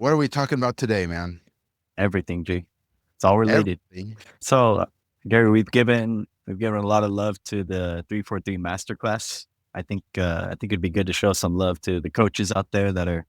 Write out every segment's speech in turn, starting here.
What are we talking about today, man? Everything, G. It's all related. Everything. So, Gary, we've given a lot of love to the 343 masterclass. I think it'd be good to show some love to the coaches out there that are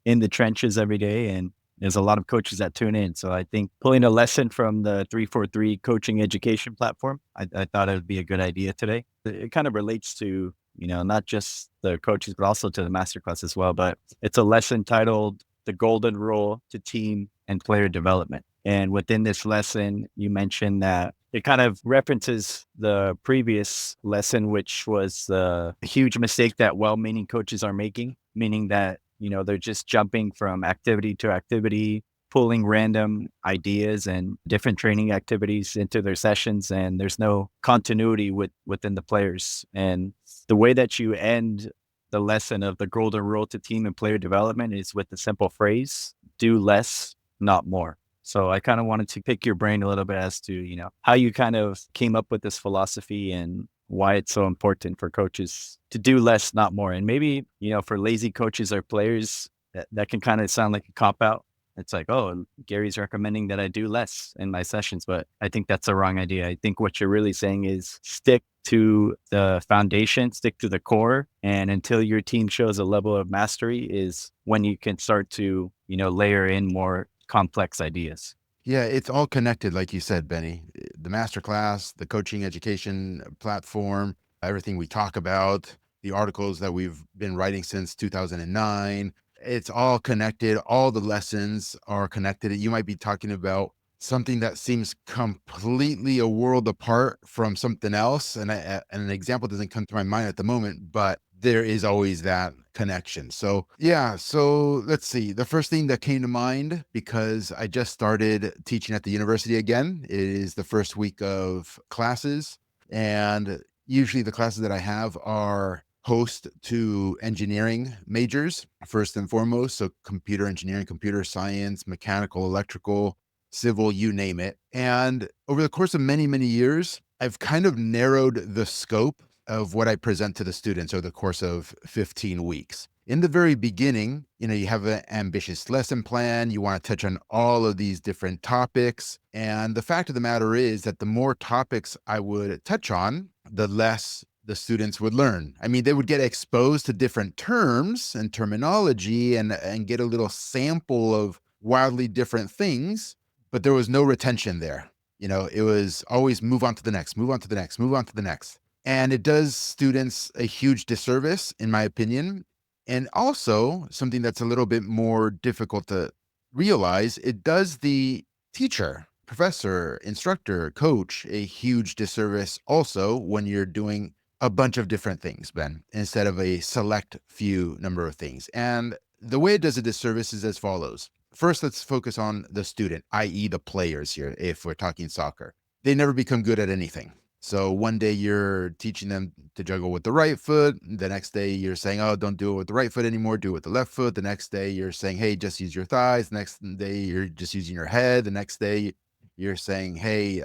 in the trenches every day, and there's a lot of coaches that tune in. So I think pulling a lesson from the 343 coaching education platform, I thought it would be a good idea today. It kind of relates to, not just the coaches, but also to the masterclass as well. But it's a lesson titled The Golden Rule to Team and Player Development. And within this lesson, you mentioned that it kind of references the previous lesson, which was the huge mistake that well-meaning coaches are making, meaning that, they're just jumping from activity to activity, pulling random ideas and different training activities into their sessions, and there's no continuity within the players. And the way that you end the lesson of the golden rule to team and player development is with the simple phrase, do less, not more. So I kind of wanted to pick your brain a little bit as to, how you kind of came up with this philosophy and why it's so important for coaches to do less, not more. And maybe, for lazy coaches or players, that can kind of sound like a cop out. It's like, oh, Gary's recommending that I do less in my sessions, but I think that's a wrong idea. I think what you're really saying is stick to the foundation, stick to the core, and until your team shows a level of mastery is when you can start to, layer in more complex ideas. Yeah, it's all connected, like you said, Benny. The masterclass, the coaching education platform, everything we talk about, the articles that we've been writing since 2009. It's all connected. All the lessons are connected. You might be talking about something that seems completely a world apart from something else. And an example doesn't come to my mind at the moment, but there is always that connection. So yeah, so let's see. The first thing that came to mind, because I just started teaching at the university again, it is the first week of classes. And usually the classes that I have are host to engineering majors, first and foremost. So computer engineering, computer science, mechanical, electrical, civil, you name it. And over the course of many, many years, I've kind of narrowed the scope of what I present to the students over the course of 15 weeks. In the very beginning, you have an ambitious lesson plan. You want to touch on all of these different topics. And the fact of the matter is that the more topics I would touch on, the less the students would learn. I mean, they would get exposed to different terms and terminology and get a little sample of wildly different things, but there was no retention there. It was always move on to the next, move on to the next, move on to the next. And it does students a huge disservice, in my opinion. And also, something that's a little bit more difficult to realize, it does the teacher, professor, instructor, coach a huge disservice also when you're doing a bunch of different things, Ben, instead of a select few number of things. And the way it does a disservice is as follows. First, let's focus on the student, i.e. the players here, if we're talking soccer. They never become good at anything. So one day you're teaching them to juggle with the right foot. The next day you're saying, oh, don't do it with the right foot anymore. Do it with the left foot. The next day you're saying, hey, just use your thighs. The next day you're just using your head. The next day you're saying, hey,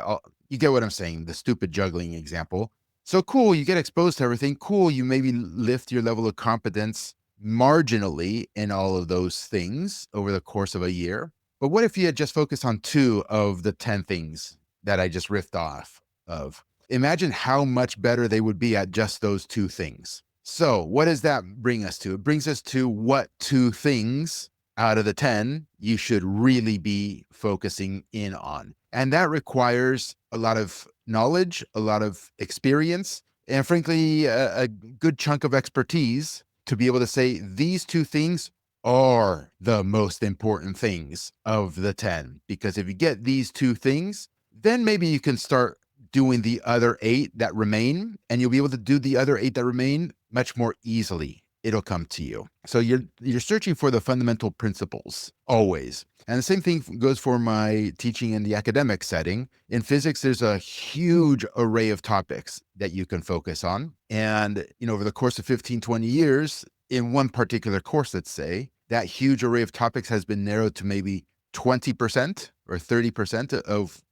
you get what I'm saying, the stupid juggling example. So cool, you get exposed to everything. Cool, you maybe lift your level of competence marginally in all of those things over the course of a year. But what if you had just focused on 2 of the 10 things that I just riffed off of? Imagine how much better they would be at just those 2 things. So what does that bring us to? It brings us to what 2 things out of the 10 you should really be focusing in on. And that requires a lot of knowledge, a lot of experience, and frankly, a good chunk of expertise to be able to say these 2 things are the most important things of the 10. Because if you get these 2 things, then maybe you can start doing the other 8 that remain, and you'll be able to do the other 8 that remain much more easily. It'll come to you. So you're searching for the fundamental principles always. And the same thing goes for my teaching in the academic setting. In physics, there's a huge array of topics that you can focus on. And, over the course of 15, 20 years, in one particular course, let's say, that huge array of topics has been narrowed to maybe 20% or 30% of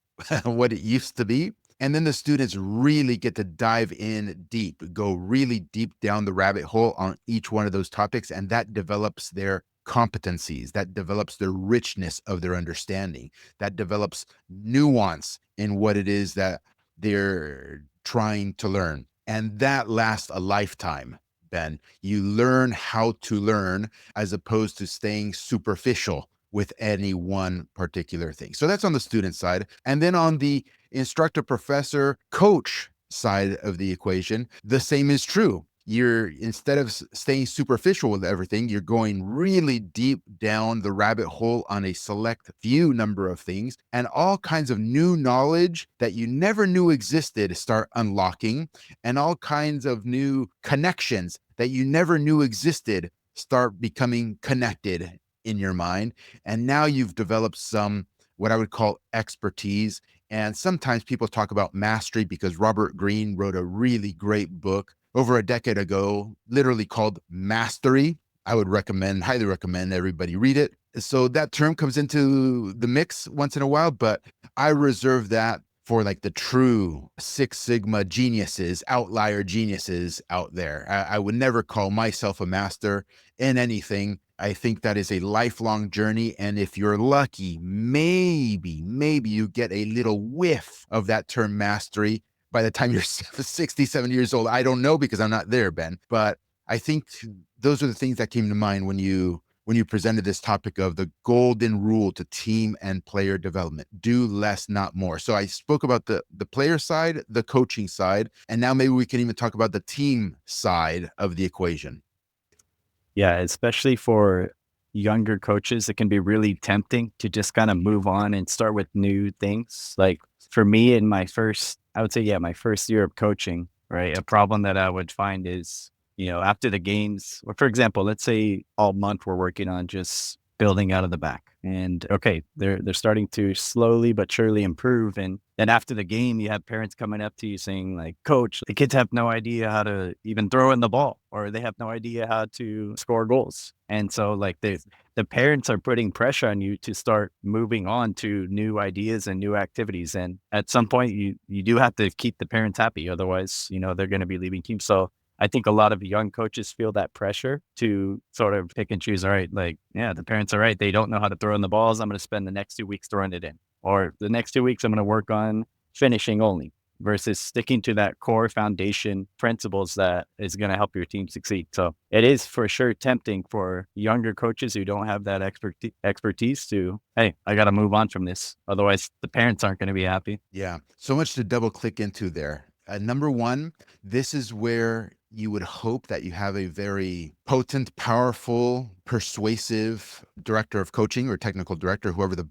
what it used to be. And then the students really get to dive in deep, go really deep down the rabbit hole on each one of those topics. And that develops their competencies, that develops the richness of their understanding, that develops nuance in what it is that they're trying to learn. And that lasts a lifetime, Ben. You learn how to learn as opposed to staying superficial with any one particular thing. So that's on the student side. And then on the instructor, professor, coach side of the equation, the same is true. You're, instead of staying superficial with everything, you're going really deep down the rabbit hole on a select few number of things, and all kinds of new knowledge that you never knew existed start unlocking, and all kinds of new connections that you never knew existed start becoming connected in your mind. And now you've developed some, what I would call expertise. And sometimes people talk about mastery because Robert Greene wrote a really great book over a decade ago, literally called Mastery. I would recommend, highly recommend everybody read it. So that term comes into the mix once in a while, but I reserve that for like the true Six Sigma geniuses, outlier geniuses out there. I would never call myself a master in anything. I think that is a lifelong journey. And if you're lucky, maybe you get a little whiff of that term mastery by the time you're 67 years old. I don't know because I'm not there, Ben. But I think those are the things that came to mind when you presented this topic of the golden rule to team and player development. Do less, not more. So I spoke about the player side, the coaching side, and now maybe we can even talk about the team side of the equation. Yeah, especially for younger coaches, it can be really tempting to just kind of move on and start with new things. Like for me in my first, I would say, yeah, my first year of coaching, right? A problem that I would find is, after the games, or for example, let's say all month we're working on just building out of the back. And okay, they're starting to slowly but surely improve. And then after the game, you have parents coming up to you saying like, "Coach, the kids have no idea how to even throw in the ball, or they have no idea how to score goals." And so like the parents are putting pressure on you to start moving on to new ideas and new activities. And at some point you do have to keep the parents happy. Otherwise, they're going to be leaving teams. So I think a lot of young coaches feel that pressure to sort of pick and choose. All right, like, yeah, the parents are right. They don't know how to throw in the balls. I'm going to spend the next 2 weeks throwing it in. Or the next 2 weeks, I'm going to work on finishing only versus sticking to that core foundation principles that is going to help your team succeed. So it is for sure tempting for younger coaches who don't have that expertise to, hey, I got to move on from this. Otherwise, the parents aren't going to be happy. Yeah, so much to double click into there. Number one, this is where you would hope that you have a very potent, powerful, persuasive director of coaching or technical director, whoever the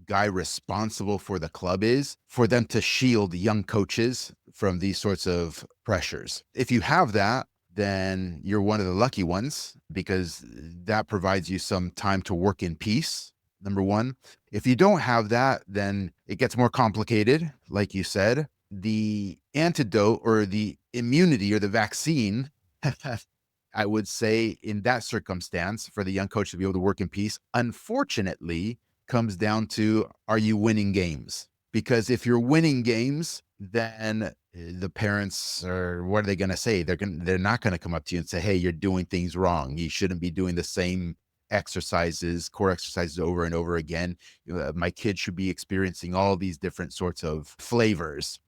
guy responsible for the club is, for them to shield young coaches from these sorts of pressures. If you have that, then you're one of the lucky ones because that provides you some time to work in peace. Number one. If you don't have that, then it gets more complicated. Like you said, the antidote or the immunity or the vaccine, I would say in that circumstance for the young coach to be able to work in peace, unfortunately, comes down to, are you winning games? Because if you're winning games, then the parents are, what are they going to say? They're not going to come up to you and say, hey, you're doing things wrong. You shouldn't be doing the same core exercises over and over again. My kid should be experiencing all these different sorts of flavors.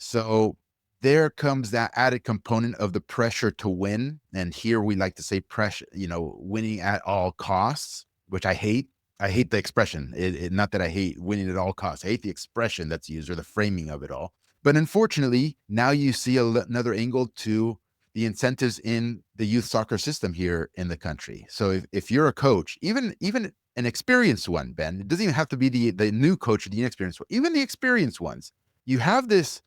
So there comes that added component of the pressure to win. And here we like to say pressure, winning at all costs, which I hate. I hate the expression. Not that I hate winning at all costs. I hate the expression that's used or the framing of it all. But unfortunately, now you see another angle to the incentives in the youth soccer system here in the country. So if you're a coach, even an experienced one, Ben, it doesn't even have to be the new coach or the inexperienced one, even the experienced ones, you have this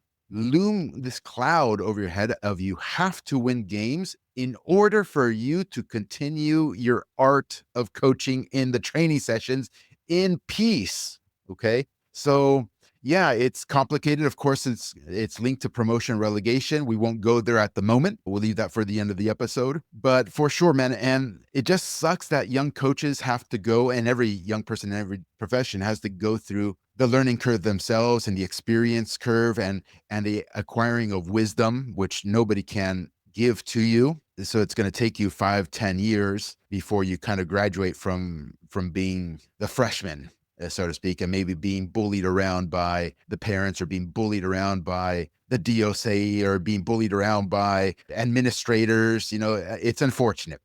cloud over your head of you have to win games in order for you to continue your art of coaching in the training sessions in peace. Okay. So yeah, it's complicated. Of course, it's linked to promotion and relegation. We won't go there at the moment. We'll leave that for the end of the episode. But for sure, man, and it just sucks that young coaches have to go, and every young person in every profession has to go through the learning curve themselves and the experience curve and the acquiring of wisdom, which nobody can give to you. So it's going to take you 5-10 years before you kind of graduate from being the freshman, so to speak, and maybe being bullied around by the parents or being bullied around by the DOC or being bullied around by administrators. It's unfortunate.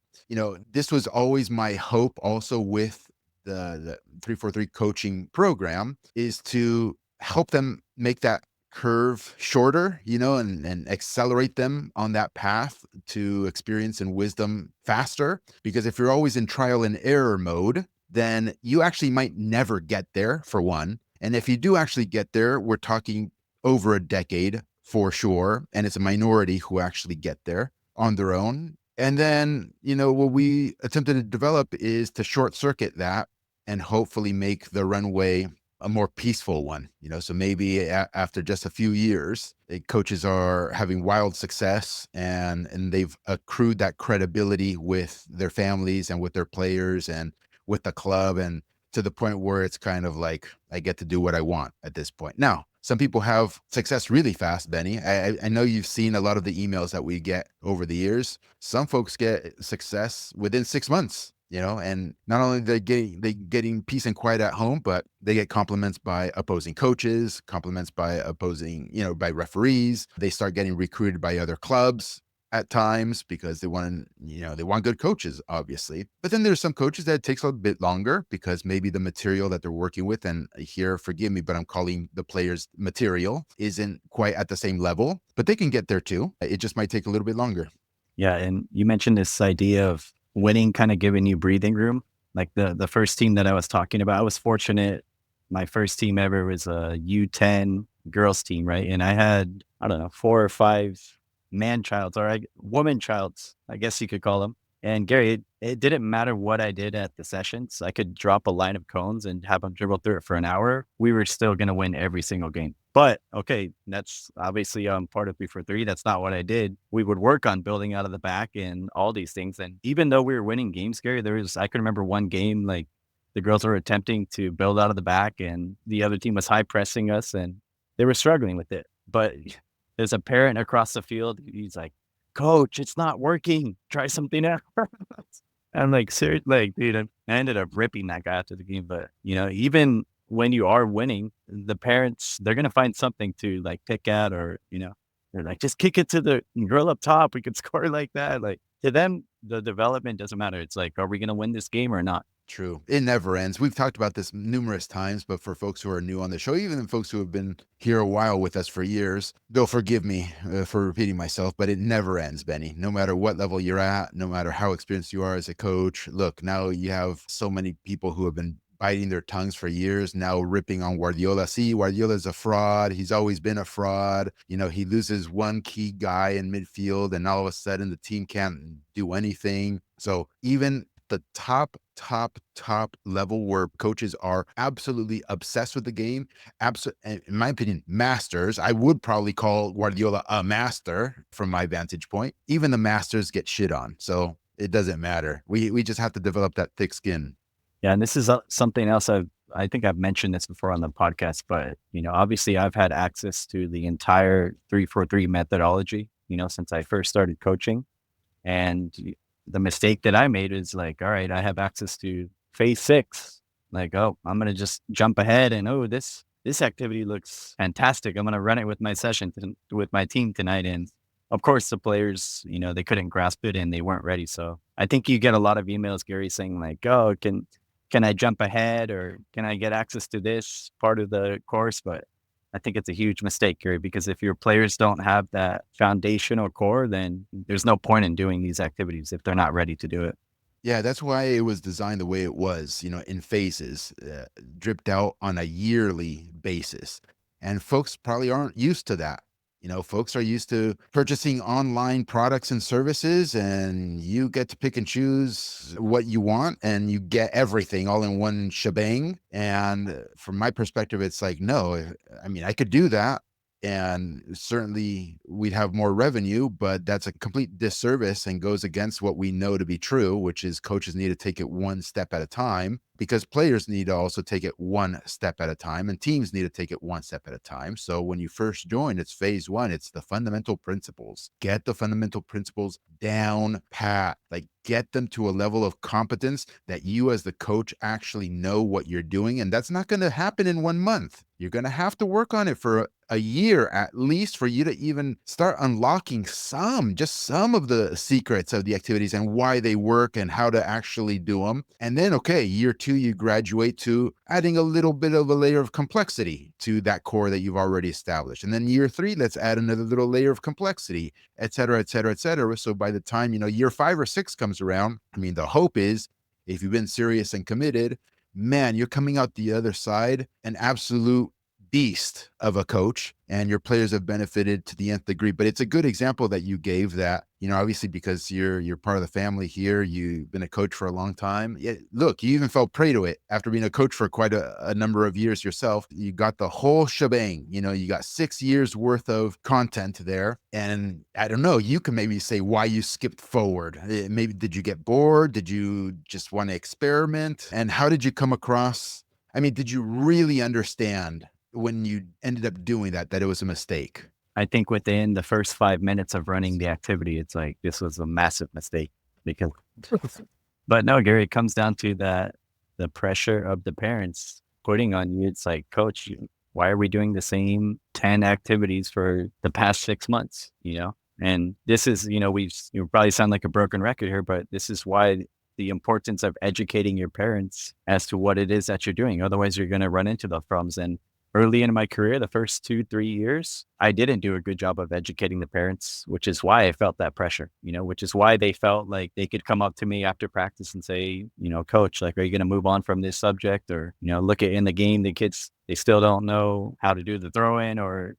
This was always my hope also with the 343 coaching program, is to help them make that curve shorter, and accelerate them on that path to experience and wisdom faster. Because if you're always in trial and error mode, then you actually might never get there, for one. And if you do actually get there, we're talking over a decade for sure. And it's a minority who actually get there on their own. And then, what we attempted to develop is to short circuit that and hopefully make the runway a more peaceful one. So maybe after just a few years, coaches are having wild success, and they've accrued that credibility with their families and with their players and with the club, and to the point where it's kind of like, I get to do what I want at this point. Now, some people have success really fast, Benny. I know you've seen a lot of the emails that we get over the years. Some folks get success within 6 months, and not only they getting peace and quiet at home, but they get compliments by opposing coaches, compliments by opposing, by referees. They start getting recruited by other clubs at times because they want good coaches, obviously. But then there's some coaches that it takes a bit longer because maybe the material that they're working with, and here, forgive me, but I'm calling the players material, isn't quite at the same level, but they can get there too. It just might take a little bit longer. Yeah. And you mentioned this idea of winning kind of giving you breathing room. Like the first team that I was talking about, I was fortunate. My first team ever was a U10 girls team, right? And I had, I don't know, 4 or 5 man childs, or woman childs, I guess you could call them. And Gary, it didn't matter what I did at the sessions. I could drop a line of cones and have them dribble through it for an hour. We were still going to win every single game. But okay, that's obviously part of 343. That's not what I did. We would work on building out of the back and all these things. And even though we were winning games, Gary, I can remember one game, like the girls were attempting to build out of the back and the other team was high pressing us and they were struggling with it. But there's a parent across the field. He's like, "Coach, it's not working. Try something else." I'm like, "Seriously?" Like, dude, I ended up ripping that guy after the game. But, even when you are winning, the parents, they're going to find something to like pick at, or, they're like, "Just kick it to the girl up top. We could score like that." Like, to them, the development doesn't matter. It's like, are we going to win this game or not? True. It never ends. We've talked about this numerous times, but for folks who are new on the show, even folks who have been here a while with us for years, they'll forgive me for repeating myself, but it never ends, Benny. No matter what level you're at, no matter how experienced you are as a coach. Look, now you have so many people who have been biting their tongues for years, now ripping on Guardiola. See, Guardiola's a fraud. He's always been a fraud. He loses one key guy in midfield, and all of a sudden the team can't do anything. So even the top level where coaches are absolutely obsessed with the game, in my opinion, masters. I would probably call Guardiola a master from my vantage point. Even the masters get shit on. So it doesn't matter. We just have to develop that thick skin. Yeah, and this is something else I think I've mentioned this before on the podcast, but, obviously I've had access to the entire 343 methodology, since I first started coaching. And the mistake that I made is like, all right, I have access to phase 6. Like, oh, I'm going to just jump ahead and, oh, this activity looks fantastic. I'm going to run it with my with my team tonight. And of course the players, they couldn't grasp it and they weren't ready. So I think you get a lot of emails, Gary, saying like, oh, can I jump ahead, or can I get access to this part of the course? But I think it's a huge mistake, Gary, because if your players don't have that foundational core, then there's no point in doing these activities if they're not ready to do it. Yeah, that's why it was designed the way it was, in phases, dripped out on a yearly basis. And folks probably aren't used to that. Folks are used to purchasing online products and services, and you get to pick and choose what you want, and you get everything all in one shebang. And from my perspective, it's like, no, I mean, I could do that, and certainly we'd have more revenue, but that's a complete disservice and goes against what we know to be true, which is coaches need to take it one step at a time. because players need to also take it one step at a time and teams need to take it one step at a time. So when you first join, it's phase one. It's the fundamental principles. Get the fundamental principles down pat, like get them to a level of competence that you as the coach actually know what you're doing. And that's not going to happen in 1 month. You're going to have to work on it for a year at least for you to even start unlocking just some of the secrets of the activities and why they work and how to actually do them. And then, okay, year two, you graduate to adding a little bit of a layer of complexity to that core that you've already established. And then year three, let's add another little layer of complexity, et cetera, et cetera, et cetera. So by the time, year 5 or 6 comes around, I mean, the hope is if you've been serious and committed, man, you're coming out the other side an absolute beast of a coach, and your players have benefited to the nth degree. But it's a good example that you gave that, obviously because you're part of the family here, you've been a coach for a long time. Yeah, look, you even fell prey to it after being a coach for quite a number of years yourself. You got the whole shebang, you got 6 years worth of content there. And I don't know, you can maybe say why you skipped forward. Maybe did you get bored? Did you just want to experiment? And how did you come across? I mean, did you really understand when you ended up doing that it was a mistake? I think within the first 5 minutes of running the activity, it's like, this was a massive mistake because, but no, Gary, it comes down to the pressure of the parents putting on you. It's like, coach, why are we doing the same 10 activities for the past 6 months, And this is, you probably sound like a broken record here, but this is why the importance of educating your parents as to what it is that you're doing. Otherwise, you're going to run into those problems. And early in my career, the first 2-3 years, I didn't do a good job of educating the parents, which is why I felt that pressure, which is why they felt like they could come up to me after practice and say, coach, like, are you going to move on from this subject? Or, look at in the game, the kids, they still don't know how to do the throw in, or,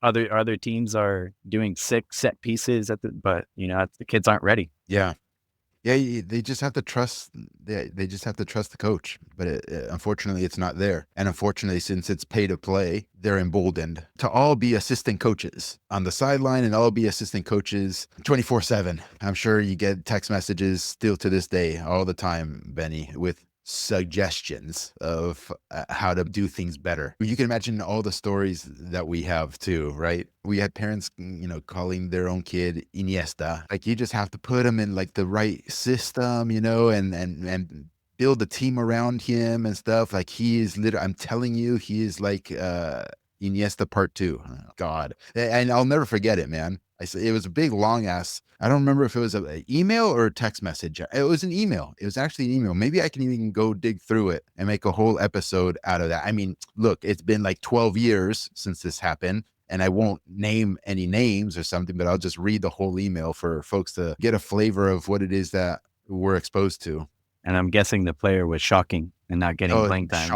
other teams are doing 6 set pieces but the kids aren't ready. Yeah. Yeah, they just have to trust. They just have to trust the coach, but unfortunately, it's not there. And unfortunately, since it's pay to play, they're emboldened to all be assistant coaches on the sideline and all be assistant coaches 24/7. I'm sure you get text messages still to this day, all the time, Benny, with suggestions of how to do things better. You can imagine all the stories that we have too, right? We had parents, calling their own kid Iniesta. Like, you just have to put him in like the right system, and build a team around him and stuff. Like, he is literally, I'm telling you, he is like Iniesta part 2. Oh, God. And I'll never forget it, man. It was a big, long ass. I don't remember if it was an email or a text message. It was an email. It was actually an email. Maybe I can even go dig through it and make a whole episode out of that. I mean, look, it's been like 12 years since this happened, and I won't name any names or something, but I'll just read the whole email for folks to get a flavor of what it is that we're exposed to. And I'm guessing the player was shocking and not getting playing time.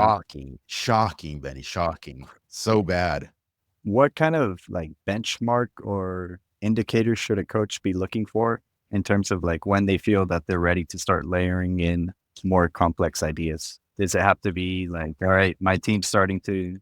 Shocking, Benny, shocking. So bad. What kind of like benchmark or indicators should a coach be looking for in terms of like when they feel that they're ready to start layering in more complex ideas? Does it have to be like, all right, my team's starting to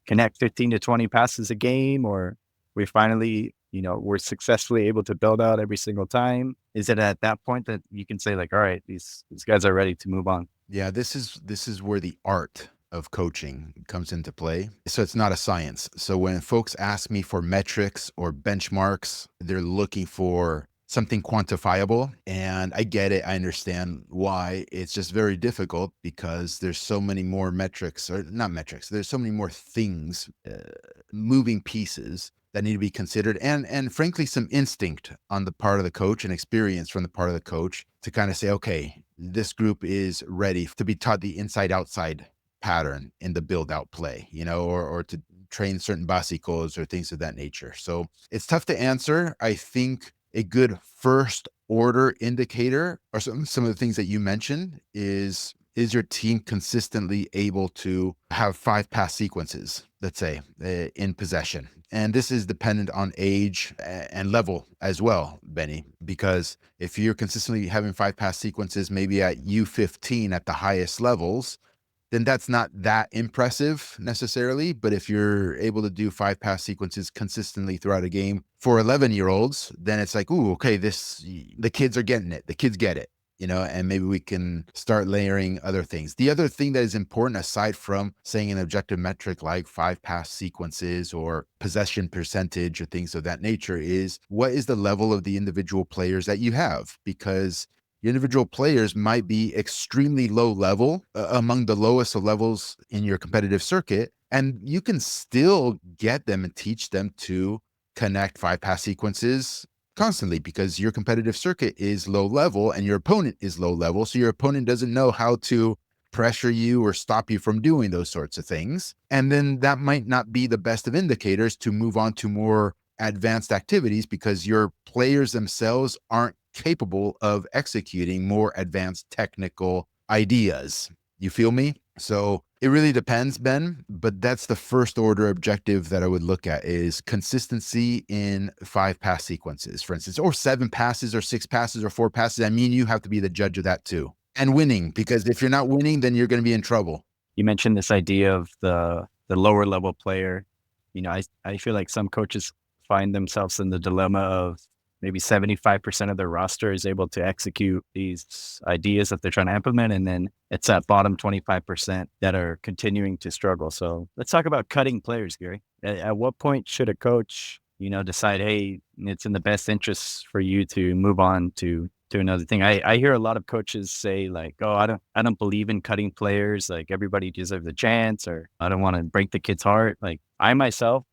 connect 15 to 20 passes a game, or we finally, we're successfully able to build out every single time? Is it at that point that you can say like, all right, these guys are ready to move on? Yeah, this is where the art of coaching comes into play. So it's not a science. So when folks ask me for metrics or benchmarks, they're looking for something quantifiable. And I get it. I understand why. It's just very difficult because there's so many more metrics, or not metrics. There's so many more things, moving pieces that need to be considered, and frankly, some instinct on the part of the coach and experience from the part of the coach to kind of say, okay, this group is ready to be taught the inside outside pattern in the build out play, or to train certain basicos or things of that nature. So it's tough to answer. I think a good first order indicator, or some of the things that you mentioned, is your team consistently able to have 5 pass sequences, let's say, in possession? And this is dependent on age and level as well, Benny, because if you're consistently having 5 pass sequences, maybe at U15 at the highest levels, then that's not that impressive necessarily. But if you're able to do 5 pass sequences consistently throughout a game for 11-year-olds, then it's like, ooh, okay, the kids are getting it. The kids get it. and maybe we can start layering other things. The other thing that is important, aside from saying an objective metric like 5-pass sequences or possession percentage or things of that nature, is what is the level of the individual players that you have? Because your individual players might be extremely low level, among the lowest of levels in your competitive circuit, and you can still get them and teach them to connect 5-pass sequences constantly, because your competitive circuit is low level and your opponent is low level. So your opponent doesn't know how to pressure you or stop you from doing those sorts of things. And then that might not be the best of indicators to move on to more advanced activities, because your players themselves aren't capable of executing more advanced technical ideas. You feel me? So it really depends, Ben, but that's the first order objective that I would look at, is consistency in 5-pass sequences, for instance, or 7 passes or 6 passes or 4 passes. I mean, you have to be the judge of that too. And winning, because if you're not winning, then you're going to be in trouble. You mentioned this idea of the lower level player. I feel like some coaches find themselves in the dilemma of maybe 75% of their roster is able to execute these ideas that they're trying to implement. And then it's that bottom 25% that are continuing to struggle. So let's talk about cutting players, Gary. At what point should a coach, decide, hey, it's in the best interest for you to move on to another thing? I hear a lot of coaches say like, oh, I don't believe in cutting players. Like everybody deserves a chance, or I don't want to break the kid's heart. Like I myself,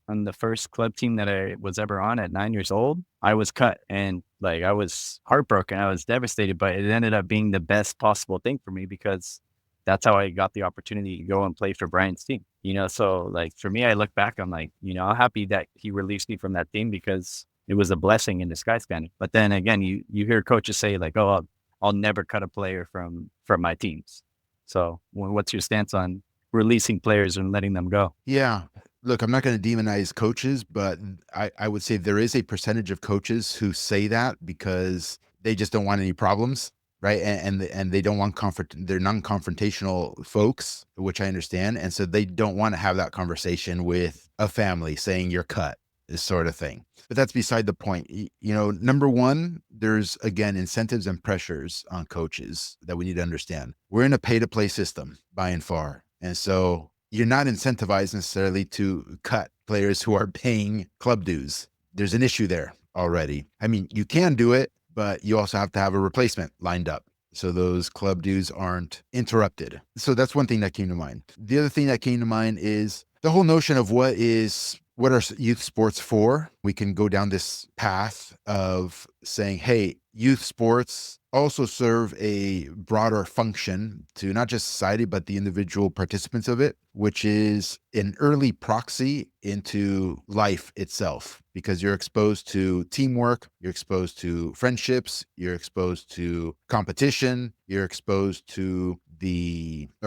on the first club team that I was ever on at 9 years old, I was cut, and like I was heartbroken. I was devastated, but it ended up being the best possible thing for me, because that's how I got the opportunity to go and play for Brian's team. So like for me, I look back, I'm like, I'm happy that he released me from that team, because it was a blessing in disguise, kind of. But then again, you hear coaches say like, oh, I'll never cut a player from my teams. So what's your stance on releasing players and letting them go? Yeah. Look, I'm not going to demonize coaches, but I would say there is a percentage of coaches who say that because they just don't want any problems, right? And they don't want comfort. They're non-confrontational folks, which I understand, and so they don't want to have that conversation with a family saying you're cut, this sort of thing. But that's beside the point. Number one, there's again incentives and pressures on coaches that we need to understand. We're in a pay-to-play system by and far, and so you're not incentivized necessarily to cut players who are paying club dues. There's an issue there already. I mean, you can do it, but you also have to have a replacement lined up, so those club dues aren't interrupted. So that's one thing that came to mind. The other thing that came to mind is the whole notion of what are youth sports for? We can go down this path of saying, hey, youth sports also serve a broader function to not just society, but the individual participants of it, which is an early proxy into life itself, because you're exposed to teamwork, you're exposed to friendships, you're exposed to competition, you're exposed to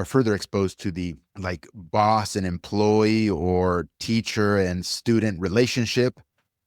further exposed to the like boss and employee or teacher and student relationship.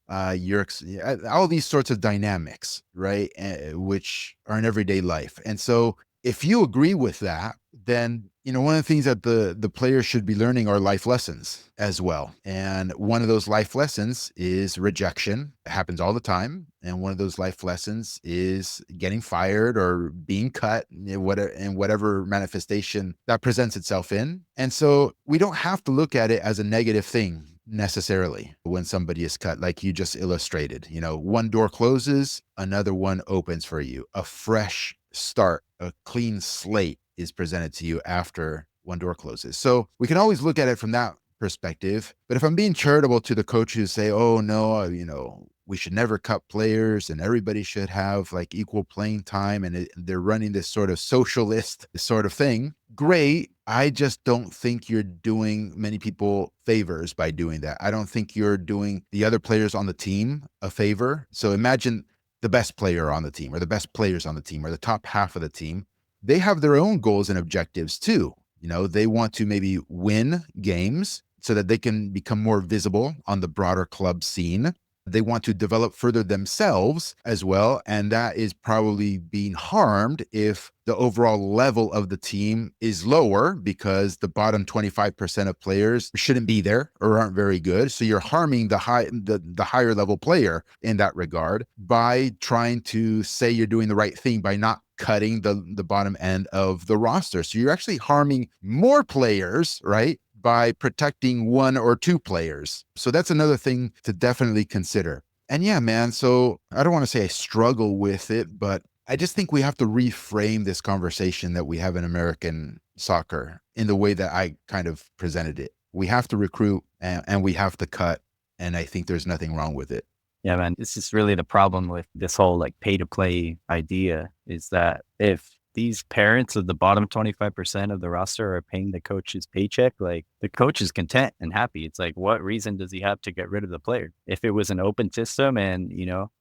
All these sorts of dynamics, right? Which are in everyday life. And so if you agree with that, then, one of the things that the players should be learning are life lessons as well. And one of those life lessons is rejection. It happens all the time. And one of those life lessons is getting fired or being cut in whatever manifestation that presents itself in. And so we don't have to look at it as a negative thing necessarily when somebody is cut, like you just illustrated. One door closes, another one opens for you. A fresh start, a clean slate is presented to you after one door closes. So we can always look at it from that perspective. But if I'm being charitable to the coaches who say, oh no, we should never cut players and everybody should have like equal playing time, and they're running this sort of socialist sort of thing, great. I just don't think you're doing many people favors by doing that. I don't think you're doing the other players on the team a favor. So imagine the best player on the team, or the best players on the team, or the top half of the team. They have their own goals and objectives too. They want to maybe win games so that they can become more visible on the broader club scene. They want to develop further themselves as well. And that is probably being harmed if the overall level of the team is lower because the bottom 25% of players shouldn't be there or aren't very good. So you're harming the higher level player in that regard by trying to say you're doing the right thing by not cutting the bottom end of the roster. So you're actually harming more players, right? By protecting one or two players. So that's another thing to definitely consider. And yeah, man, so I don't want to say I struggle with it, but I just think we have to reframe this conversation that we have in American soccer in the way that I kind of presented it. We have to recruit and we have to cut. And I think there's nothing wrong with it. Yeah, man, this is really the problem with this whole like pay to play idea is that if these parents of the bottom 25% of the roster are paying the coach's paycheck, like the coach is content and happy. It's like, what reason does he have to get rid of the player? If it was an open system and,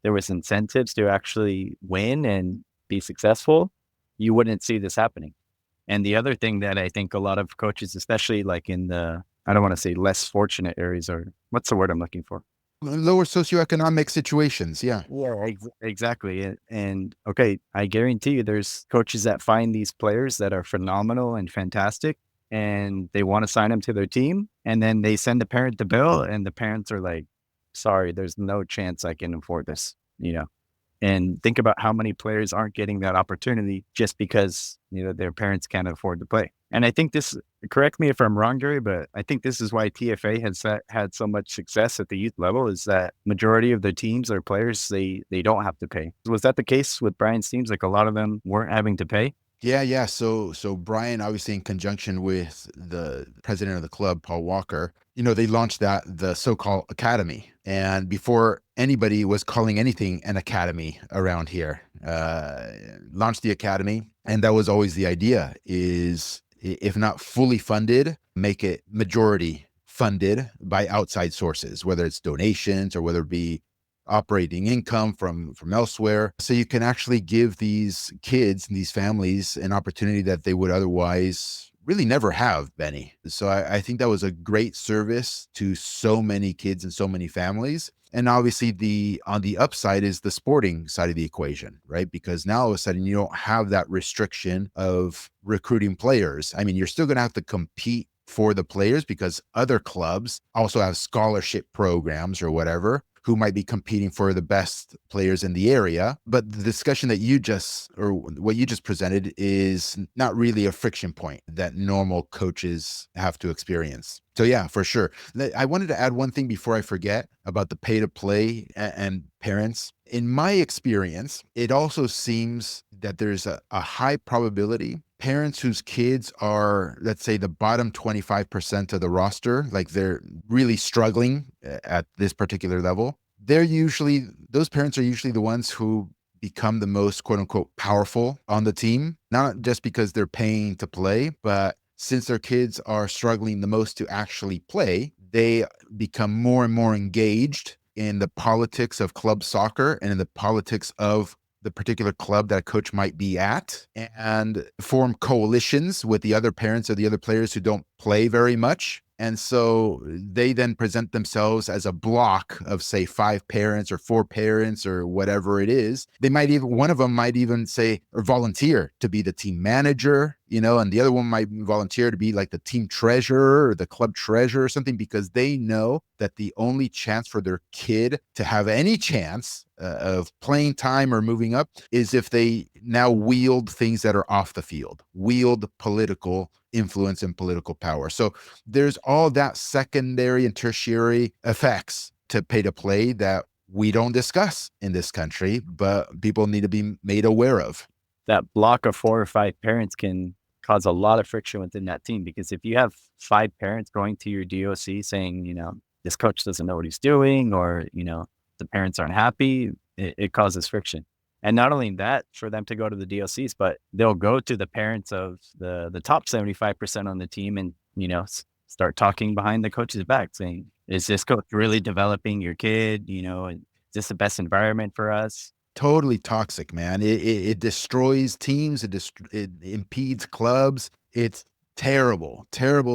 there was incentives to actually win and be successful, you wouldn't see this happening. And the other thing that I think a lot of coaches, especially like in the, I don't want to say less fortunate areas, or what's the word I'm looking for? Lower socioeconomic situations. Yeah. Yeah, exactly. And okay, I guarantee you there's coaches that find these players that are phenomenal and fantastic and they want to sign them to their team. And then they send the parent the bill and the parents are like, sorry, there's no chance I can afford this. And think about how many players aren't getting that opportunity just because, their parents can't afford to play. And I think this, correct me if I'm wrong, Gary, but I think this is why TFA has had so much success at the youth level is that majority of the teams or players, they don't have to pay. Was that the case with Brian's teams? Like a lot of them weren't having to pay? Yeah. So Brian, obviously in conjunction with the president of the club, Paul Walker, they launched the so-called academy. And before anybody was calling anything an academy around here, launched the academy. And that was always the idea is if not fully funded, make it majority funded by outside sources, whether it's donations or whether it be operating income from elsewhere, so you can actually give these kids and these families an opportunity that they would otherwise really never have, Benny. So I think that was a great service to so many kids and so many families. And obviously on the upside is the sporting side of the equation, right? Because now all of a sudden you don't have that restriction of recruiting players. I mean, you're still going to have to compete for the players because other clubs also have scholarship programs or whatever who might be competing for the best players in the area. But the discussion that or what you just presented is not really a friction point that normal coaches have to experience. So yeah, for sure. I wanted to add one thing before I forget about the pay to play and parents. In my experience, it also seems that there's a high probability parents whose kids are, let's say, the bottom 25% of the roster, like they're really struggling at this particular level, those parents are usually the ones who become the most quote unquote powerful on the team, not just because they're paying to play, but since their kids are struggling the most to actually play, they become more and more engaged in the politics of club soccer and in the politics of the particular club that a coach might be at, and form coalitions with the other parents or the other players who don't play very much. And so they then present themselves as a block of, say, 5 parents or 4 parents or whatever it is. One of them might even say or volunteer to be the team manager, and the other one might volunteer to be like the team treasurer or the club treasurer or something, because they know that the only chance for their kid to have any chance of playing time or moving up is if they now wield things that are off the field, wield political influence and political power. So there's all that secondary and tertiary effects to pay to play that we don't discuss in this country, but people need to be made aware of. That block of 4 or 5 parents can cause a lot of friction within that team because if you have 5 parents going to your DOC saying, this coach doesn't know what he's doing, or, the parents aren't happy, it causes friction. And not only that, for them to go to the DLCs, but they'll go to the parents of the top 75% on the team and, start talking behind the coach's back saying, is this coach really developing your kid? Is this the best environment for us? Totally toxic, man. It destroys teams. It impedes clubs. It's Terrible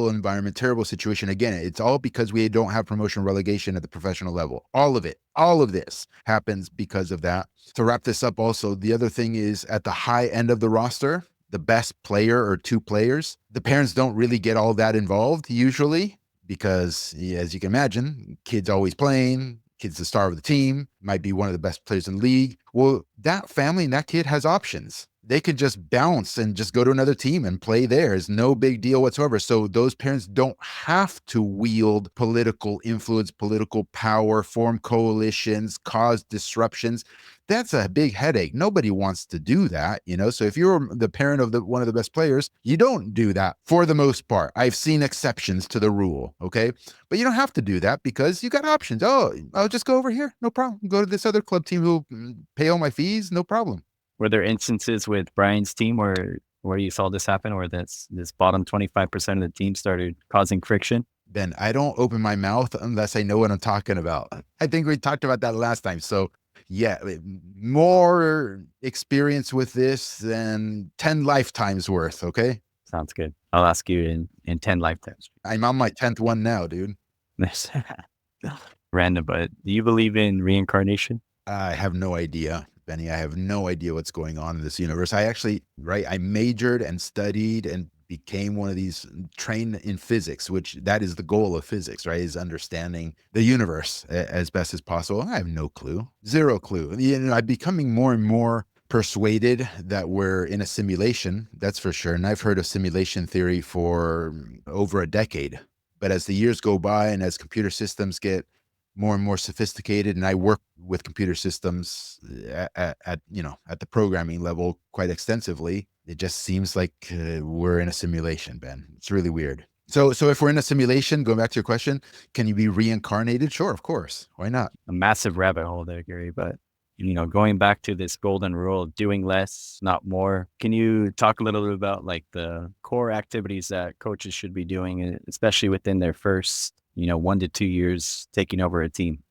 environment, terrible situation. Again, it's all because we don't have promotion relegation at the professional level. All of it, all of this happens because of that. To wrap this up, also, the other thing is at the high end of the roster, the best player or two players, the parents don't really get all that involved usually because, as you can imagine, kids always playing. Kid's the star of the team, might be one of the best players in the league. Well, that family and that kid has options. They could just bounce and just go to another team and play there. It's no big deal whatsoever. So those parents don't have to wield political influence, political power, form coalitions, cause disruptions. That's a big headache. Nobody wants to do that, So if you're the parent of one of the best players, you don't do that for the most part. I've seen exceptions to the rule, okay? But you don't have to do that because you got options. Oh, I'll just go over here. No problem. Go to this other club team who'll pay all my fees. No problem. Were there instances with Brian's team where you saw this happen, or this bottom 25% of the team started causing friction? Ben, I don't open my mouth unless I know what I'm talking about. I think we talked about that last time. So yeah, more experience with this than 10 lifetimes worth. Okay. Sounds good. I'll ask you in 10 lifetimes. I'm on my 10th one now, dude. Random, but do you believe in reincarnation? I have no idea, Benny. I have no idea what's going on in this universe. I majored and studied and became one of these trained in physics, which that is the goal of physics, right? Is understanding the universe as best as possible. I have no clue, zero clue. I'm becoming more and more persuaded that we're in a simulation, that's for sure. And I've heard of simulation theory for over a decade. But as the years go by and as computer systems get more and more sophisticated, and I work with computer systems at the programming level quite extensively, it just seems like we're in a simulation, Ben. It's really weird. So if we're in a simulation, going back to your question, can you be reincarnated? Sure, of course. Why not? A massive rabbit hole there, Gary, but going back to this golden rule of doing less, not more. Can you talk a little bit about like the core activities that coaches should be doing, especially within their first 1 to 2 years taking over a team?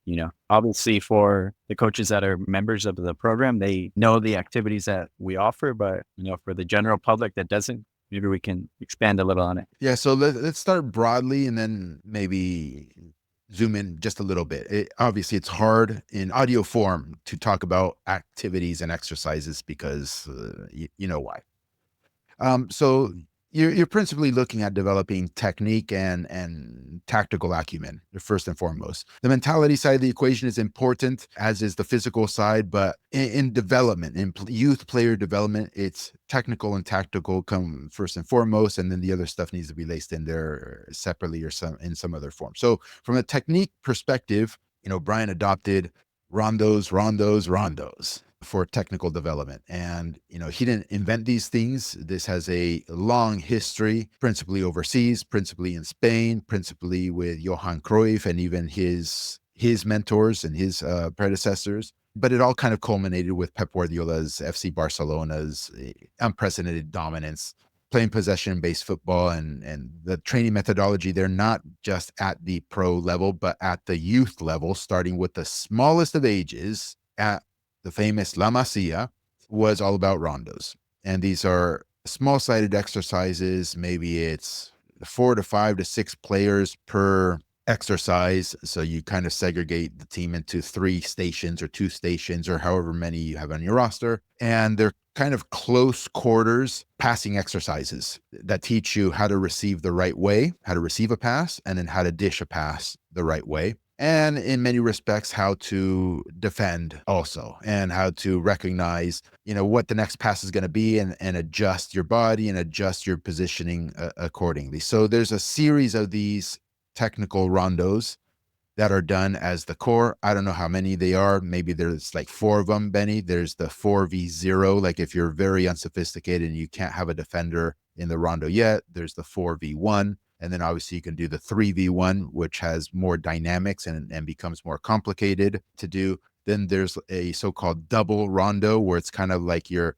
Obviously for the coaches that are members of the program, they know the activities that we offer, but for the general public that doesn't, maybe we can expand a little on it. Yeah. So let's start broadly and then maybe zoom in just a little bit. Obviously, it's hard in audio form to talk about activities and exercises because you know why. So you're principally looking at developing technique and tactical acumen, first and foremost. The mentality side of the equation is important, as is the physical side, but in development, in youth player development, it's technical and tactical come first and foremost, and then the other stuff needs to be laced in there separately or in some other form. So from a technique perspective, Brian adopted rondos for technical development. And, he didn't invent these things. This has a long history, principally overseas, principally in Spain, principally with Johan Cruyff and even his mentors and his predecessors. But it all kind of culminated with Pep Guardiola's FC Barcelona's unprecedented dominance, playing possession-based football and the training methodology. They're not just at the pro level, but at the youth level, starting with the smallest of ages at the famous La Masia, was all about rondos. And these are small-sided exercises. Maybe it's 4 to 5 to 6 players per exercise. So you kind of segregate the team into 3 stations or 2 stations or however many you have on your roster. And they're kind of close quarters passing exercises that teach you how to receive the right way, how to receive a pass, and then how to dish a pass the right way. And in many respects, how to defend also, and how to recognize, what the next pass is going to be and adjust your body and adjust your positioning accordingly. So there's a series of these technical rondos that are done as the core. I don't know how many they are. Maybe there's like 4 of them, Benny. There's the 4v0. Like if you're very unsophisticated and you can't have a defender in the rondo yet, there's the 4v1. And then obviously you can do the 3v1, which has more dynamics and becomes more complicated to do. Then there's a so-called double rondo where it's kind of like you're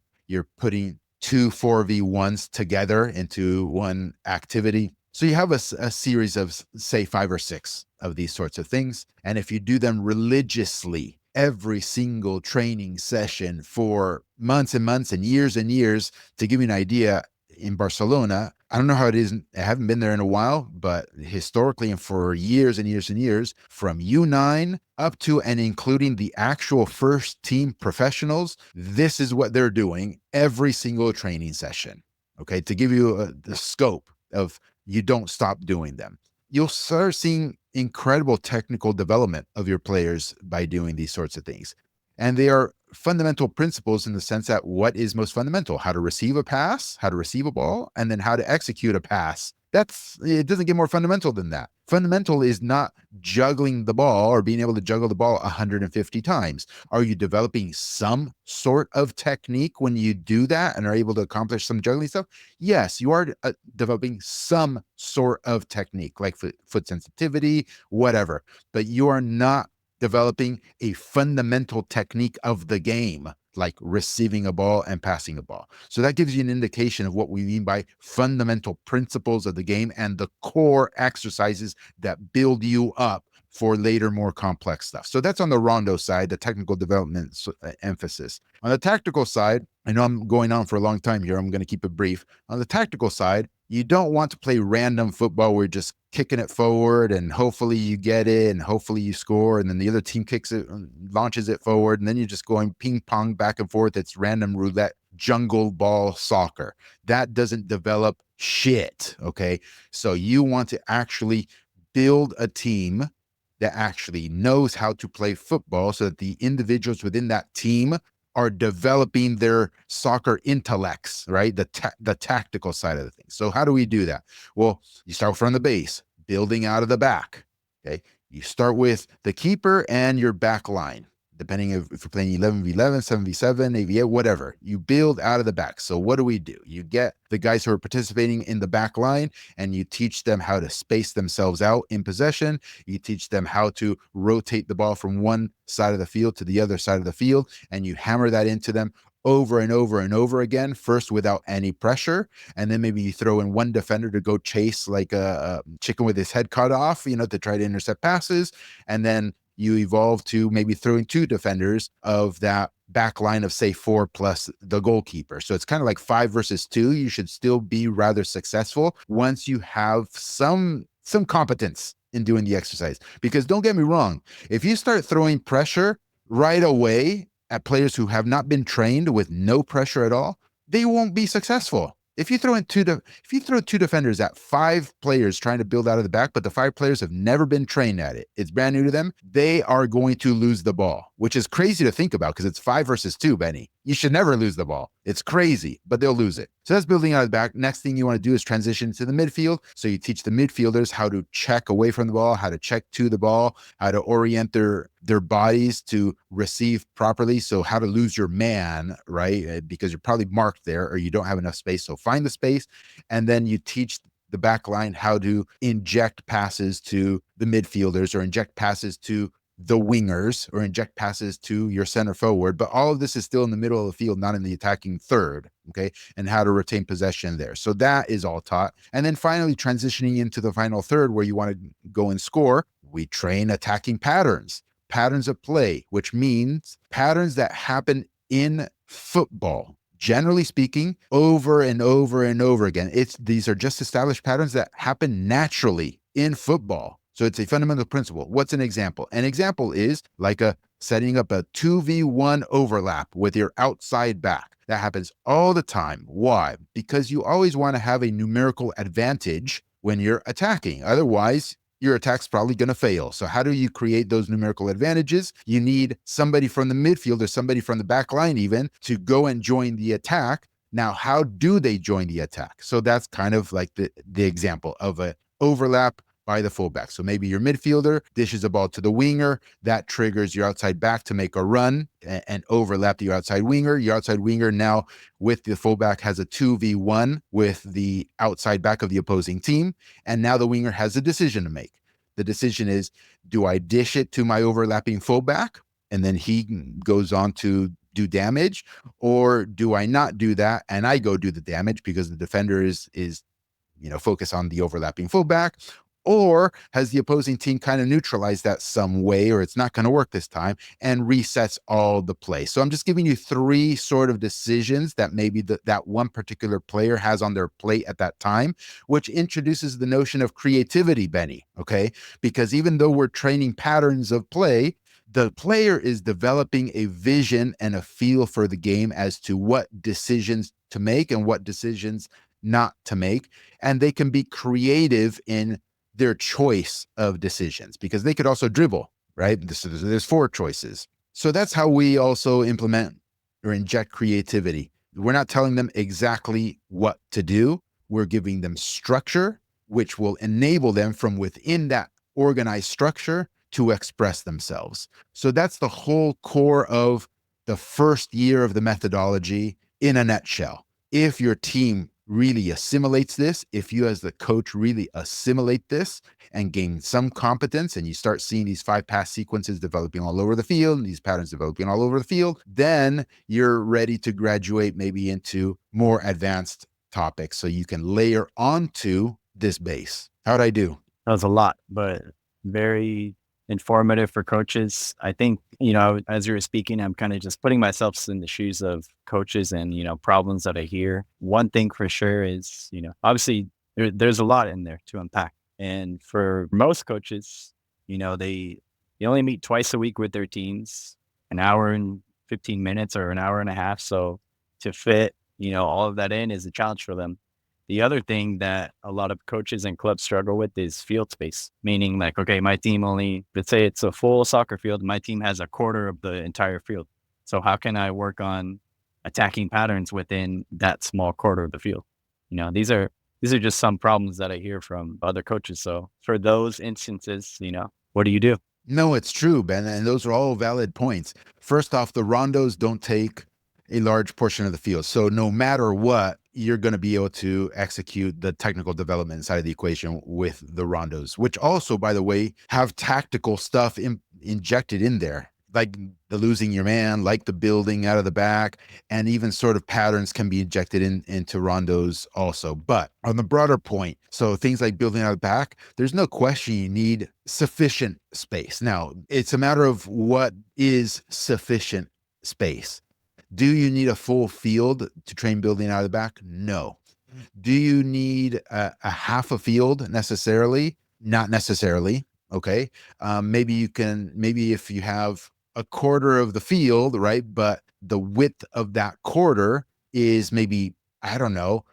putting 2 4v1s together into one activity. So you have a series of, say, 5 or 6 of these sorts of things. And if you do them religiously, every single training session for months and months and years, to give you an idea, in Barcelona, I don't know how it is. I haven't been there in a while, but historically and for years and years and years, from U9 up to and including the actual first team professionals, this is what they're doing every single training session. Okay, to give you the scope of, you don't stop doing them. You'll start seeing incredible technical development of your players by doing these sorts of things. And they are fundamental principles in the sense that what is most fundamental? How to receive a pass, how to receive a ball, and then how to execute a pass. It doesn't get more fundamental than that. Fundamental is not juggling the ball or being able to juggle the ball 150 times. Are you developing some sort of technique when you do that and are able to accomplish some juggling stuff? Yes, you are developing some sort of technique, like foot sensitivity, whatever, but you are not developing a fundamental technique of the game, like receiving a ball and passing a ball. So that gives you an indication of what we mean by fundamental principles of the game and the core exercises that build you up for later, more complex stuff. So that's on the Rondo side, the technical development emphasis. On the tactical side, I know I'm going on for a long time here. I'm going to keep it brief. On the tactical side, you don't want to play random football where you're just kicking it forward and hopefully you get it and hopefully you score, and then the other team kicks it, launches it forward, and then you're just going ping pong back and forth. It's random roulette, jungle ball soccer. That doesn't develop shit. Okay. So you want to actually build a team that actually knows how to play football so that the individuals within that team are developing their soccer intellects, right? The tactical side of the thing. So how do we do that? Well, you start from the base, building out of the back. Okay. You start with the keeper and your back line, depending if you're playing 11v11, 7v7, 8v8, whatever. You build out of the back. So what do? You get the guys who are participating in the back line and you teach them how to space themselves out in possession. You teach them how to rotate the ball from one side of the field to the other side of the field, and you hammer that into them over and over and over again, first without any pressure, and then maybe you throw in one defender to go chase like a chicken with his head cut off, to try to intercept passes, and then you evolve to maybe throwing two defenders of that back line of, say, 4 plus the goalkeeper. So it's kind of like 5 versus 2. You should still be rather successful once you have some competence in doing the exercise. Because don't get me wrong, if you start throwing pressure right away at players who have not been trained with no pressure at all, they won't be successful. If you throw two defenders at 5 players trying to build out of the back, but the 5 players have never been trained at it, it's brand new to them, they are going to lose the ball, which is crazy to think about because it's 5 versus 2, Benny. You should never lose the ball. It's crazy, but they'll lose it. So that's building out of the back. Next thing you want to do is transition to the midfield. So you teach the midfielders how to check away from the ball, how to check to the ball, how to orient their bodies to receive properly. So how to lose your man, right? Because you're probably marked there or you don't have enough space. So find the space. And then you teach the back line how to inject passes to the midfielders or inject passes to the wingers or inject passes to your center forward. But all of this is still in the middle of the field, not in the attacking third. Okay. And how to retain possession there. So that is all taught. And then finally transitioning into the final third where you want to go and score, we train attacking patterns of play, which means patterns that happen in football. Generally speaking, over and over and over again. These are just established patterns that happen naturally in football. So it's a fundamental principle. What's an example? An example is like setting up a 2v1 overlap with your outside back. That happens all the time. Why? Because you always want to have a numerical advantage when you're attacking. Otherwise, your attack's probably going to fail. So how do you create those numerical advantages? You need somebody from the midfield or somebody from the back line even to go and join the attack. Now, how do they join the attack? So that's kind of like the example of an overlap by the fullback. So maybe your midfielder dishes a ball to the winger. That triggers your outside back to make a run and overlap your outside winger. Your outside winger now with the fullback has a 2v1 with the outside back of the opposing team. And now the winger has a decision to make. The decision is, do I dish it to my overlapping fullback and then he goes on to do damage? Or do I not do that and I go do the damage because the defender is focus on the overlapping fullback? Or has the opposing team kind of neutralized that some way, or it's not going to work this time, and resets all the play? So I'm just giving you three sort of decisions that maybe that one particular player has on their plate at that time, which introduces the notion of creativity, Benny. Okay. Because even though we're training patterns of play, the player is developing a vision and a feel for the game as to what decisions to make and what decisions not to make. And they can be creative in their choice of decisions, because they could also dribble, right? There's four choices. So that's how we also implement or inject creativity. We're not telling them exactly what to do. We're giving them structure, which will enable them from within that organized structure to express themselves. So that's the whole core of the first year of the methodology in a nutshell. If your team really assimilates this, if you as the coach really assimilate this and gain some competence, and you start seeing these 5-pass sequences developing all over the field, these patterns developing all over the field, then you're ready to graduate maybe into more advanced topics so you can layer onto this base. How'd I do? That was a lot, but very informative for coaches. I think, as you were speaking, I'm kind of just putting myself in the shoes of coaches and, problems that I hear. One thing for sure is, obviously there's a lot in there to unpack. And for most coaches, they only meet twice a week with their teams, an hour and 15 minutes or an hour and a half. So to fit, all of that in is a challenge for them. The other thing that a lot of coaches and clubs struggle with is field space, meaning like, okay, my team only, let's say it's a full soccer field, my team has a quarter of the entire field. So how can I work on attacking patterns within that small quarter of the field? These are just some problems that I hear from other coaches. So for those instances, what do you do? No, it's true, Ben. And those are all valid points. First off, the Rondos don't take a large portion of the field. So no matter what, you're going to be able to execute the technical development side of the equation with the Rondos, which also, by the way, have tactical stuff injected in there, like the losing your man, like the building out of the back, and even sort of patterns can be injected into Rondos also. But on the broader point, so things like building out of the back, there's no question you need sufficient space. Now, it's a matter of what is sufficient space. Do you need a full field to train building out of the back? No. Do you need a half a field necessarily? Not necessarily. Okay. Maybe if you have a quarter of the field, right? But the width of that quarter is maybe, I don't know,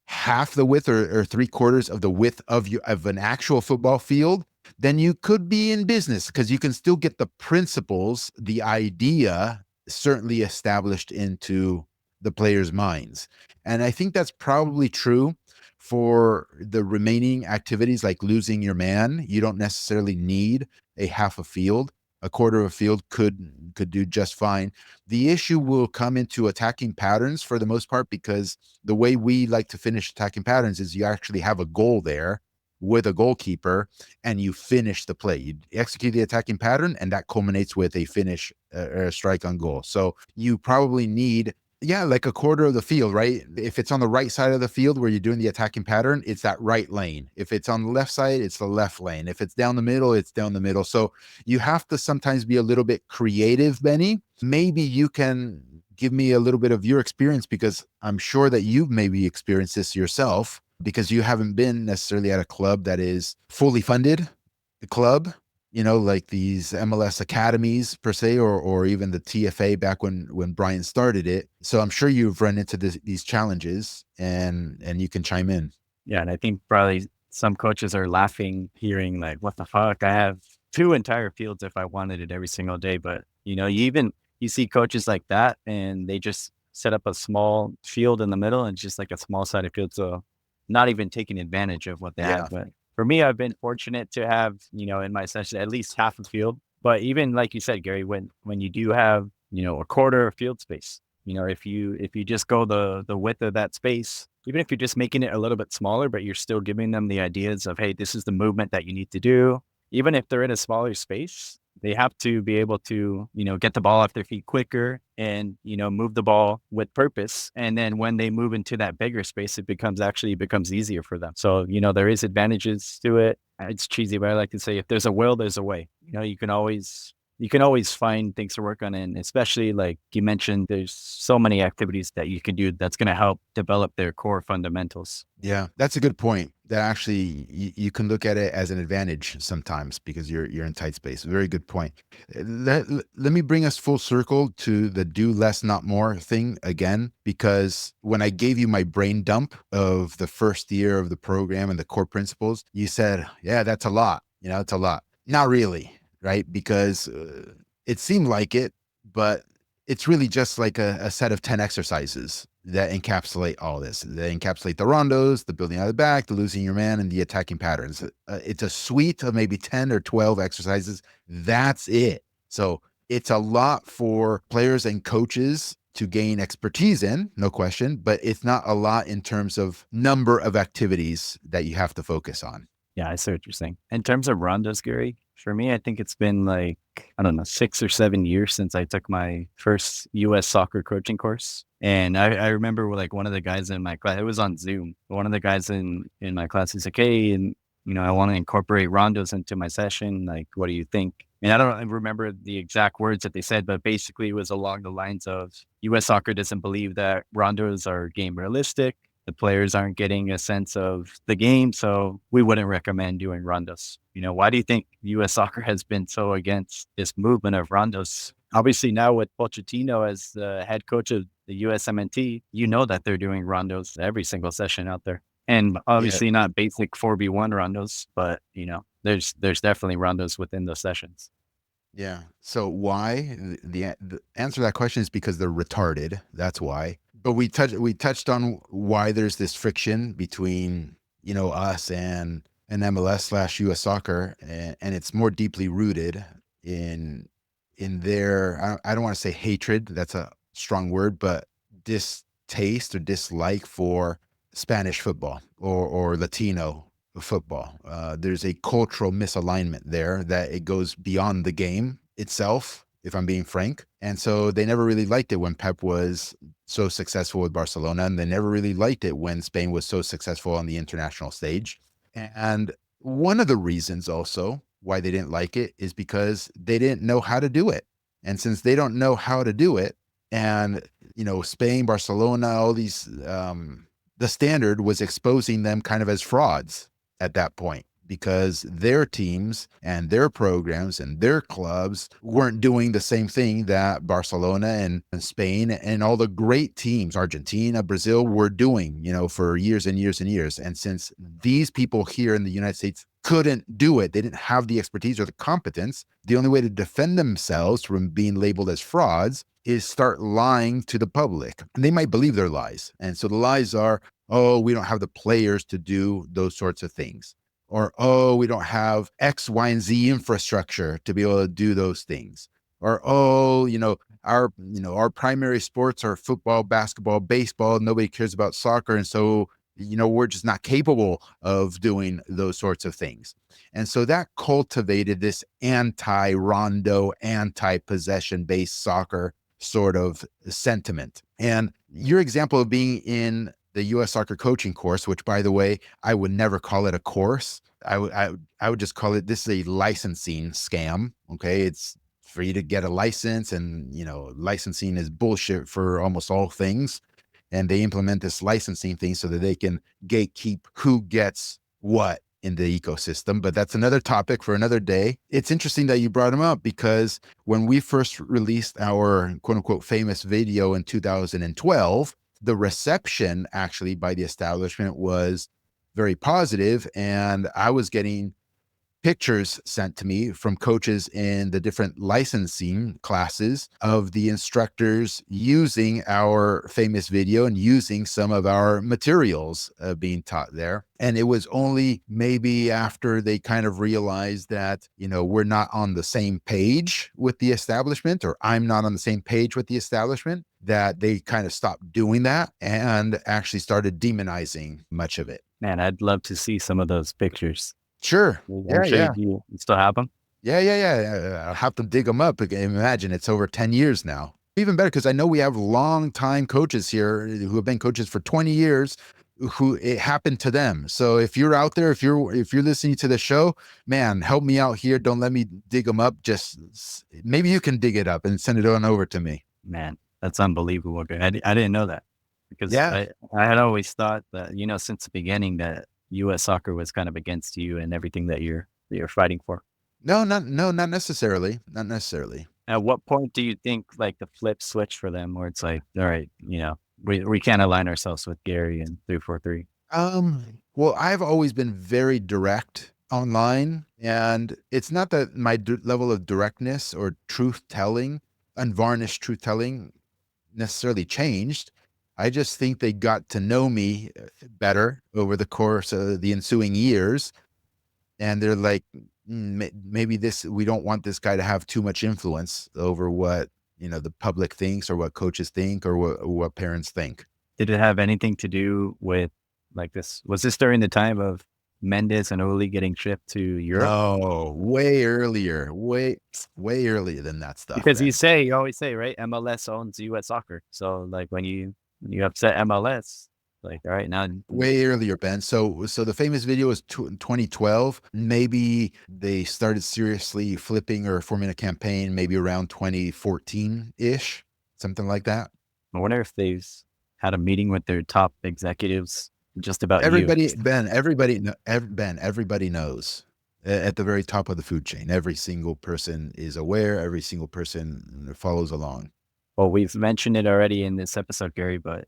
half the width or 3/4 of the width of an actual football field, then you could be in business, because you can still get the principles, the idea certainly established into the players' minds. And I think that's probably true for the remaining activities like losing your man. You don't necessarily need a half a field. A quarter of a field could do just fine. The issue will come into attacking patterns for the most part, because the way we like to finish attacking patterns is you actually have a goal there with a goalkeeper, and you finish the play. You execute the attacking pattern, and that culminates with a finish or a strike on goal. So you probably need, like a quarter of the field, right? If it's on the right side of the field where you're doing the attacking pattern, it's that right lane. If it's on the left side, it's the left lane. If it's down the middle, it's down the middle. So you have to sometimes be a little bit creative, Benny. Maybe you can give me a little bit of your experience, because I'm sure that you've maybe experienced this yourself, because you haven't been necessarily at a club that is fully funded, the club, like these MLS academies per se, or even the TFA back when Brian started it. So I'm sure you've run into these challenges, and you can chime in. Yeah. And I think probably some coaches are laughing, hearing like, what the fuck? I have 2 entire fields if I wanted it every single day. But, you see coaches like that, and they just set up a small field in the middle and just like a small sided field. So not even taking advantage of what they Yeah. have. But for me, I've been fortunate to have, in my session, at least half a field. But even like you said, Gary, when you do have, a quarter of field space, if you just go the width of that space, even if you're just making it a little bit smaller, but you're still giving them the ideas of, hey, this is the movement that you need to do. Even if they're in a smaller space, They have to be able to, get the ball off their feet quicker and, move the ball with purpose. And then when they move into that bigger space, it becomes easier for them. So, there is advantages to it. It's cheesy, but I like to say if there's a will, there's a way. You can always find things to work on. And especially like you mentioned, there's so many activities that you can do that's going to help develop their core fundamentals. Yeah, that's a good point. That actually you can look at it as an advantage sometimes because you're in tight space. Very good point. Let me bring us full circle to the do less, not more thing again, because when I gave you my brain dump of the first year of the program and the core principles, you said, yeah, that's a lot. It's a lot. Not really, right? Because it seemed like it, but it's really just like a set of 10 exercises that encapsulate all this. They encapsulate the rondos, the building out of the back, the losing your man, and the attacking patterns. It's a suite of maybe 10 or 12 exercises. That's it. So it's a lot for players and coaches to gain expertise in, no question, but it's not a lot in terms of number of activities that you have to focus on. Yeah, I see what you're saying. In terms of rondos, Gary, for me, I think it's been like, I don't know, 6 or 7 years since I took my first US soccer coaching course. And I remember like one of the guys in my class, it was on Zoom. One of the guys in my class, he's like, hey, and I want to incorporate rondos into my session. Like, what do you think? And I don't remember the exact words that they said, but basically it was along the lines of US soccer doesn't believe that rondos are game realistic. The players aren't getting a sense of the game, so we wouldn't recommend doing rondos. Why do you think U.S. soccer has been so against this movement of rondos? Obviously, now with Pochettino as the head coach of the USMNT, that they're doing rondos every single session out there. And Yeah. obviously not basic 4v1 rondos, but there's definitely rondos within those sessions. Yeah. So why? The answer to that question is because they're retarded. That's why. But we touched on why there's this friction between us and MLS/US soccer, and it's more deeply rooted in their I don't want to say hatred. That's a strong word, but distaste or dislike for Spanish football or Latino football. There's a cultural misalignment there that it goes beyond the game itself, if I'm being frank. And so they never really liked it when Pep was so successful with Barcelona, and they never really liked it when Spain was so successful on the international stage. And one of the reasons also why they didn't like it is because they didn't know how to do it. And since they don't know how to do it, and Spain, Barcelona, all these the standard was exposing them kind of as frauds at that point because their teams and their programs and their clubs weren't doing the same thing that Barcelona and Spain and all the great teams, Argentina, Brazil, were doing, for years and years and years. And since these people here in the United States couldn't do it, they didn't have the expertise or the competence, the only way to defend themselves from being labeled as frauds is start lying to the public. And they might believe their lies. And so the lies are, oh, we don't have the players to do those sorts of things. Or, oh, we don't have X, Y, and Z infrastructure to be able to do those things. Or, oh, our primary sports are football, basketball, baseball. Nobody cares about soccer. And so, we're just not capable of doing those sorts of things. And so that cultivated this anti-rondo, anti-possession based soccer sort of sentiment. And your example of being in the US soccer coaching course, which by the way, I would never call it a course. I would just call it, this is a licensing scam. Okay. It's for you to get a license, and licensing is bullshit for almost all things. And they implement this licensing thing so that they can gatekeep who gets what in the ecosystem. But that's another topic for another day. It's interesting that you brought them up because when we first released our quote unquote famous video in 2012, the reception actually by the establishment was very positive, and I was getting pictures sent to me from coaches in the different licensing classes of the instructors using our famous video and using some of our materials being taught there. And it was only maybe after they kind of realized that, we're not on the same page with the establishment, or I'm not on the same page with the establishment, that they kind of stopped doing that and actually started demonizing much of it. Man, I'd love to see some of those pictures. Sure. I'm Yeah, sure yeah. you still have them. Yeah. I'll have to dig them up. Imagine it's over 10 years now. Even better, because I know we have long-time coaches here who have been coaches for 20 years who it happened to them. So if you're out there, if you're listening to the show, man, help me out here. Don't let me dig them up. Just maybe you can dig it up and send it on over to me. Man, that's unbelievable. I didn't know that because Yeah. I had always thought that, since the beginning that U.S. soccer was kind of against you and everything that you're fighting for. No, not necessarily. Not necessarily. At what point do you think like the flip switch for them where it's like, all right, we can't align ourselves with Gary and 343? Well, I've always been very direct online, and it's not that my level of directness or truth telling, unvarnished truth telling, necessarily changed. I just think they got to know me better over the course of the ensuing years, and they're like, maybe we don't want this guy to have too much influence over what the public thinks or what coaches think or what parents think. Did it have anything to do with like this? Was this during the time of Mendes and Oli getting shipped to Europe? No, way earlier, way earlier than that stuff, Because man. you always say, right? MLS owns U.S. soccer. So like when you upset MLS, like, all right, now Way earlier, Ben. So the famous video was 2012. Maybe they started seriously flipping or forming a campaign maybe around 2014-ish, something like that. I wonder if they've had a meeting with their top executives just about you. Ben, everybody knows at the very top of the food chain. Every single person is aware. Every single person follows along. Well, we've mentioned it already in this episode, Gary, but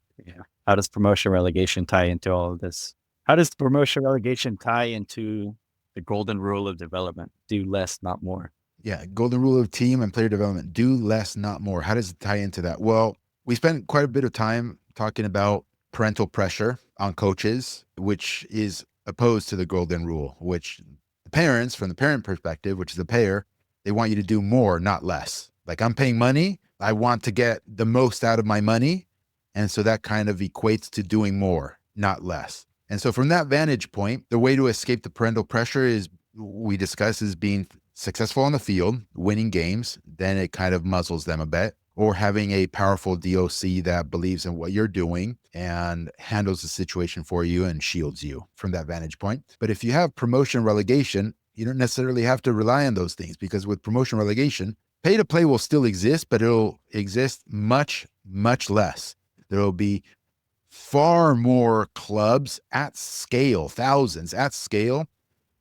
how does promotion relegation tie into all of this? How does promotion relegation tie into the golden rule of development? Do less, not more. Yeah, golden rule of team and player development. Do less, not more. How does it tie into that? Well, we spent quite a bit of time talking about parental pressure on coaches, which is opposed to the golden rule, which the parents, from the parent perspective, which is the payer, they want you to do more, not less. Like, I'm paying money. I want to get the most out of my money. And so that kind of equates to doing more, not less. And so from that vantage point, the way to escape the parental pressure is, we discuss, is being successful on the field, winning games. Then it kind of muzzles them a bit. Or having a powerful DOC that believes in what you're doing and handles the situation for you and shields you from that vantage point. But if you have promotion relegation, you don't necessarily have to rely on those things, because with promotion relegation, pay to play will still exist, but it'll exist much, much less. There will be far more clubs at scale, thousands at scale,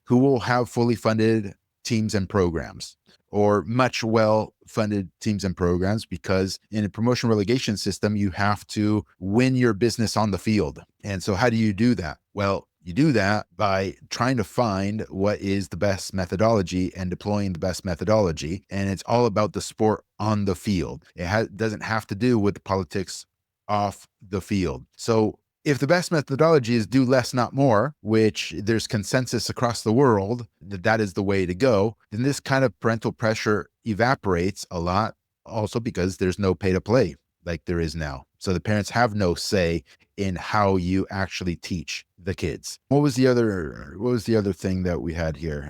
who will have fully funded teams and programs, or much well-funded teams and programs, because in a promotion relegation system, you have to win your business on the field. And so how do you do that? Well, you do that by trying to find what is the best methodology and deploying the best methodology. And it's all about the sport on the field. It doesn't have to do with the politics off the field. So if the best methodology is do less, not more, which there's consensus across the world that is the way to go, then this kind of parental pressure evaporates a lot, also because there's no pay to play like there is now. So the parents have no say in how you actually teach the kids. What was the other thing that we had here?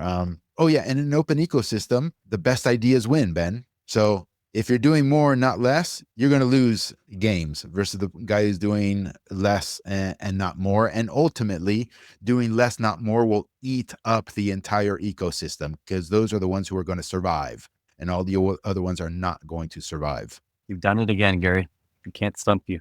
Oh yeah, in an open ecosystem, the best ideas win, Ben. So if you're doing more, not less, you're going to lose games versus the guy who's doing less and not more. And ultimately, doing less, not more will eat up the entire ecosystem, because those are the ones who are going to survive, and all the other ones are not going to survive. You've done it again, Gary. I can't stump you.